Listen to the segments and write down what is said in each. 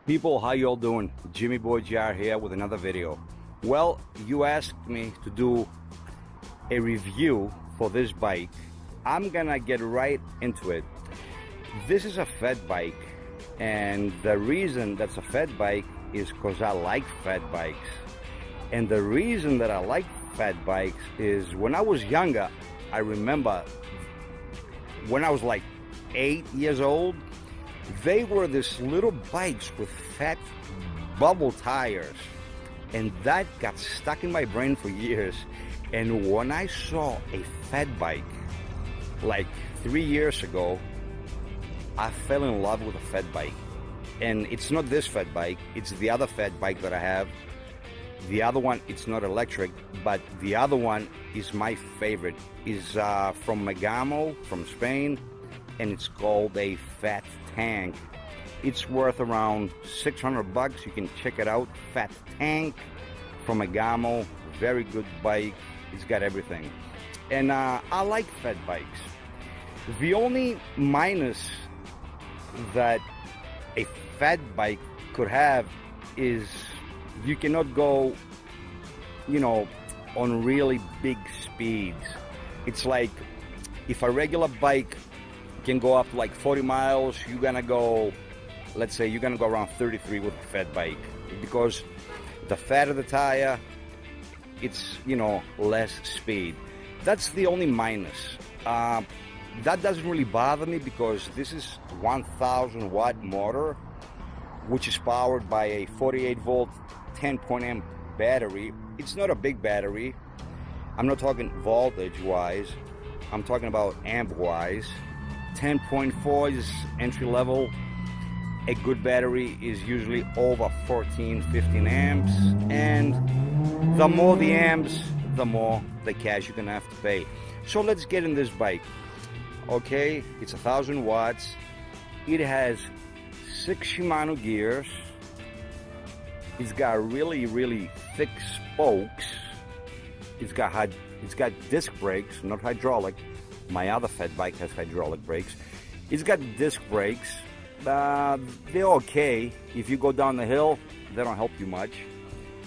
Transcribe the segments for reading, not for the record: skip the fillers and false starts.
People, how you all doing? Jimmy Boy JR here with another video. Well, you asked me to do a review for this bike. I'm gonna get right into it. This is a fat bike, and the reason that's a fat bike is because I like fat bikes. And the reason that I like fat bikes is when I was younger, I remember when I was like 8 years old, they were these little bikes with fat bubble tires, and that got stuck in my brain for years. And when I saw a fat bike like 3 years ago, I fell in love with a fat bike. And it's not this fat bike, it's the other fat bike that I have. The other one, it's not electric, but the other one is my favorite. It's from Megamo, from Spain, and it's called a Fat Tank. It's worth around 600 bucks. You can check it out. Fat Tank from Megamo, very good bike. It's got everything. And I like fat bikes. The only minus that a fat bike could have is you cannot go, you know, on really big speeds. It's like if a regular bike can go up to like 40 miles, you're gonna go, let's say you're gonna go around 33 with a fat bike, because the fatter the tire, it's, you know, less speed. That's the only minus. That doesn't really bother me because this is 1000 watt motor, which is powered by a 48 volt 10 amp battery. It's not a big battery. I'm not talking voltage wise, I'm talking about amp wise. 10.4 is entry level. A good battery is usually over 14-15 amps, and the more the amps, the more the cash you're gonna have to pay. So let's get in this bike. Okay, it's 1000 watts. It has 6 Shimano gears. It's got really thick spokes. It's got disc brakes, not hydraulic. My other fat bike has hydraulic brakes. It's got disc brakes. They're okay. If you go down the hill, they don't help you much.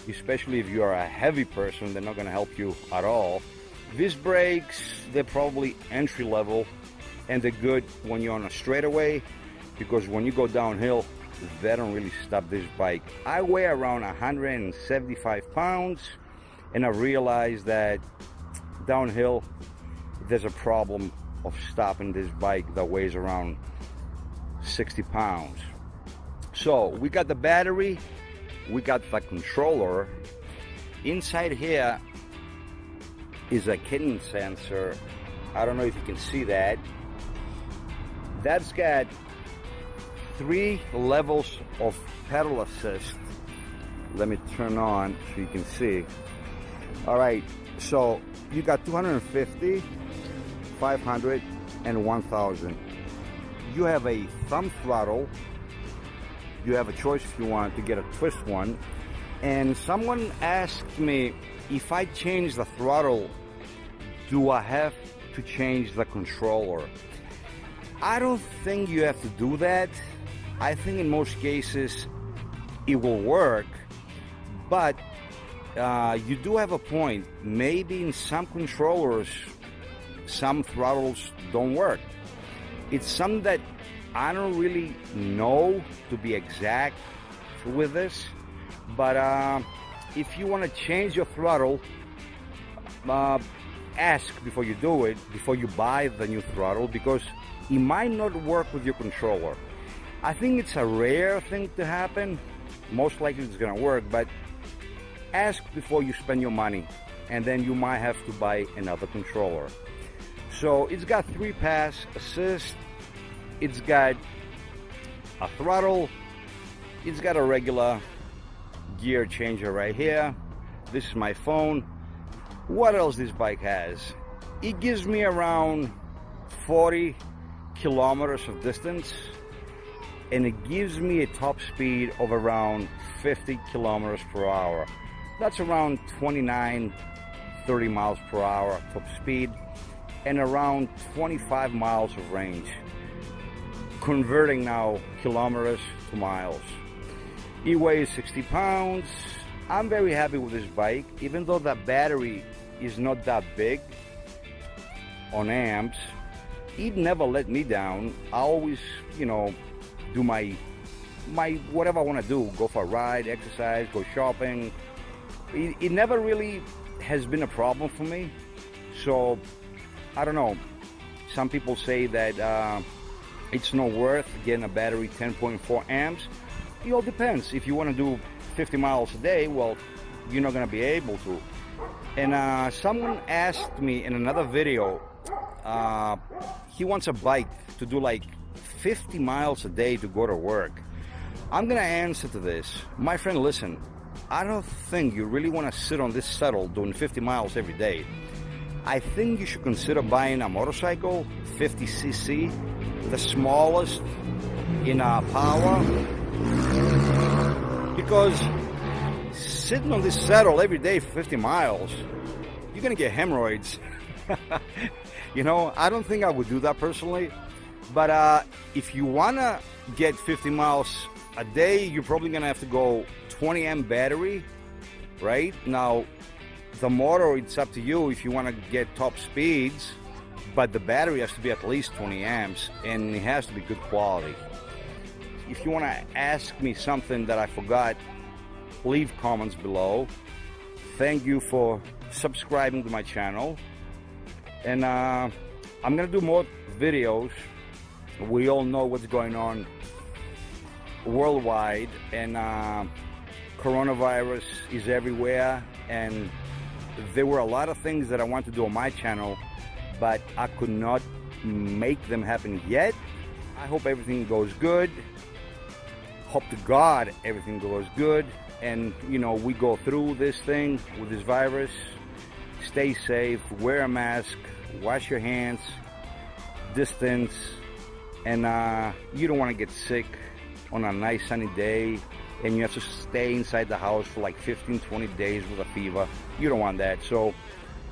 Especially if you're a heavy person, they're not gonna help you at all. These brakes, they're probably entry level, and they're good when you're on a straightaway, because when you go downhill, they don't really stop this bike. I weigh around 175 pounds, and I realized that downhill, there's a problem of stopping this bike that weighs around 60 pounds. So we got the battery, we got the controller. Inside here is a kitten sensor. I don't know if you can see that. That's got 3 levels of pedal assist. Let me turn on so you can see. All right, so you got 250, 500, and 1000. You have a thumb throttle. You have a choice if you want to get a twist one. And someone asked me, if I change the throttle, do I have to change the controller? I don't think you have to do that. I think in most cases it will work, but you do have a point. Maybe in some controllers, some throttles don't work. It's something that I don't really know to be exact with this, but if you want to change your throttle, ask before you do it, before you buy the new throttle, because it might not work with your controller. I think it's a rare thing to happen. Most likely it's gonna work, but ask before you spend your money, and then you might have to buy another controller. So it's got 3-pass assist, it's got a throttle, it's got a regular gear changer right here. This is my phone. What else this bike has? It gives me around 40 kilometers of distance, and it gives me a top speed of around 50 kilometers per hour. That's around 29, 30 miles per hour top speed, and around 25 miles of range. Converting now kilometers to miles. It weighs 60 pounds. I'm very happy with this bike, even though the battery is not that big on amps. It never let me down. I always, you know, do my whatever I want to do. Go for a ride, exercise, go shopping. It never really has been a problem for me. So, I don't know. Some people say that it's not worth getting a battery 10.4 amps. It all depends. If you want to do 50 miles a day, well, you're not going to be able to. And someone asked me in another video, he wants a bike to do like 50 miles a day to go to work. I'm going to answer to this. My friend, listen, I don't think you really want to sit on this saddle doing 50 miles every day. I think you should consider buying a motorcycle, 50cc, the smallest in power. Because sitting on this saddle every day for 50 miles, you're going to get hemorrhoids. You know, I don't think I would do that personally. But if you want to get 50 miles a day, you're probably going to have to go 20 amp battery, right? Now, the motor, it's up to you if you want to get top speeds, but the battery has to be at least 20 amps and it has to be good quality. If you want to ask me something that I forgot, leave comments below. Thank you for subscribing to my channel. And I'm going to do more videos. We all know what's going on worldwide, and coronavirus is everywhere, and there were a lot of things that I want to do on my channel, but I could not make them happen yet. I hope everything goes good. Hope to God everything goes good, and you know, we go through this thing with this virus. Stay safe, wear a mask, wash your hands, distance, and you don't want to get sick on a nice sunny day and you have to stay inside the house for like 15-20 days with a fever. You don't want that. So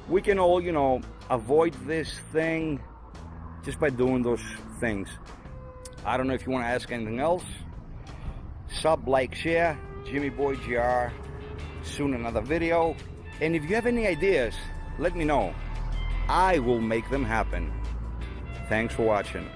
we can all, you know, avoid this thing just by doing those things. I don't know if you want to ask anything else. Sub, like, share. Jimmy Boy GR. Soon another video. And if you have any ideas, let me know. I will make them happen. Thanks for watching.